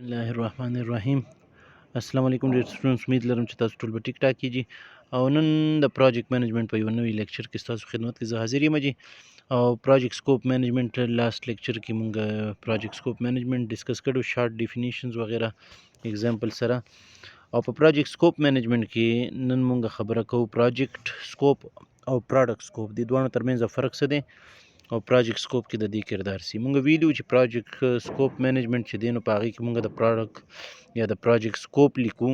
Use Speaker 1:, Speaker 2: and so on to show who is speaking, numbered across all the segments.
Speaker 1: بسم الله الرحمن الرحیم. السلام علیکم ډیر سټوډنټس، امید لرم چې تاسو ټول به ټیک ټاک کیږي. او نن د پروجیکټ مینجمنت په یو نوی لیکچر کې تاسو خدمت کې زه حاضر یم. او پروجیکټ سکوپ مینجمنت لاست لیکچر کې مونږ پروجیکټ سکوپ مینجمنت ډیسکس کړو، شارټ ډیفینیشنز وغیرہ اگزامپل سره. او په پروجیکټ سکوپ مینجمنت کې نن مونږ خبره کوو پروجیکټ سکوپ او پروډکټ سکوپ د دوه ترمنځ فرق څه دی او پروجیکټ سکوپ کې د دې کردار سي. مونږ ویلو چې پروجیکټ سکوپ مینجمنت چې دی نو په هغې کې مونږ د پروډکټ یا د پروجیکټ سکوپ لیکو.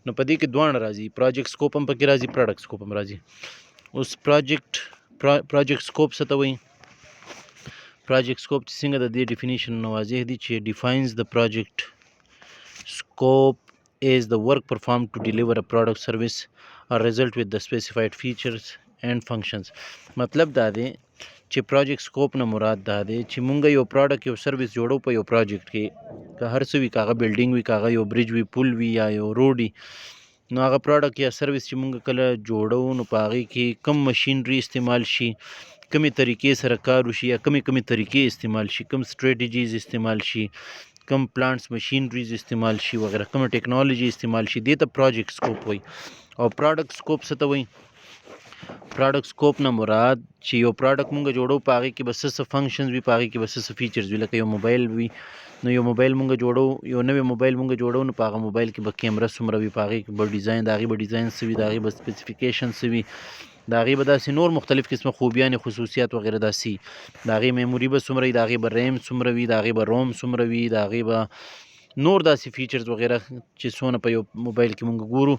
Speaker 1: نو په دې کې دواړه راځي، پروجیکټ سکوپ هم پکې راځي، پروډکټ سکوپ هم راځي. اوس پروجیکټ سکوپ څه ته وایي؟ پروجیکټ سکوپ چې څنګه د دې ډیفینیشن نو واضح دي چې ډیفاینز د پروجیکټ scope is the work performed to deliver a product, service or result with the specified features and functions. مطلب دا دی چې پروجیکټ سکوپ نه مراد دا دی چې مونږ یو پروډکټ یو سروس جوړو په یو پروجیکټ کې، که هر څه وي، که هغه بلډینګ وي، که هغه یو برج وي، پل وي یا یو روډ وي، نو هغه پروډکټ یا سروس چې مونږ کله جوړو نو په هغې کې کم مشینري استعمال شي، کمې طریقې سره کار وشي یا کمې طریقې استعمال شي، کم سټریټجیز استعمال شي، کم پلانټس مشینریز استعمال شي وغیرہ، کوم ټیکنالوژي استعمال شي، دې ته پروجیکټ سکوپ وایي. او پروډکټ سکوپ څه ته وایي؟ پروډکټ سکوپ نه مراد چې یو پروډکټ مونږ جوړو په هغې کې به څه فنکشنز وي، په هغې کې به څه فیچرز وي. لکه یو موبایل وي، نو یو موبایل مونږ جوړو، یو نوی موبایل مونږ جوړو، نو په هغه موبایل کې به کیمره څومره وي، په هغې کې به ډیزاین، د هغې به ډیزاین څه وي، د هغې به سپیسیفیکیشن څه وي، د هغې به داسې نور مختلف قسمه خوبیانې خصوصیات وغیرہ داسې، د هغې میموري به څومره وي، د هغې به ریم څومره وي، د هغې به روم څومره وي، د هغې به نور داسې فیچرز وغیرہ چې څونه په یو موبایل کې مونږ ګورو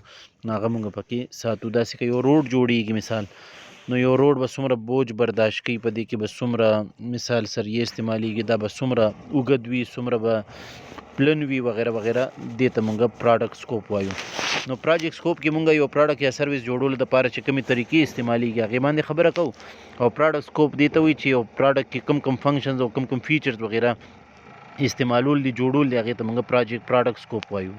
Speaker 1: نو هغه مونږ پکې ساتو. داسې که یو روډ جوړیږي مثال، نو یو روډ به څومره بوج برداشت کوي، په دې کې به څومره مثال سریې استعمالیږي، دا به څومره اوږد وي، څومره به پلن وي وغیرہ وغیرہ، دې ته مونږ پروډکټ سکوپ وایو. نو پروجیکټ سکوپ کې مونږ یو پروډکټ یا سروس جوړولو دپاره چې کومې طریقې استعمالیږي هغې باندې خبره کوو. او پروډکټ سکوپ دې ته وایي چې یو پروډکټ کې کم فنکشنز او کم فیچرز وغیرہ استعمالول دي، جوړول دي، هغې ته مونږ پروډکټ سکوپ وایو.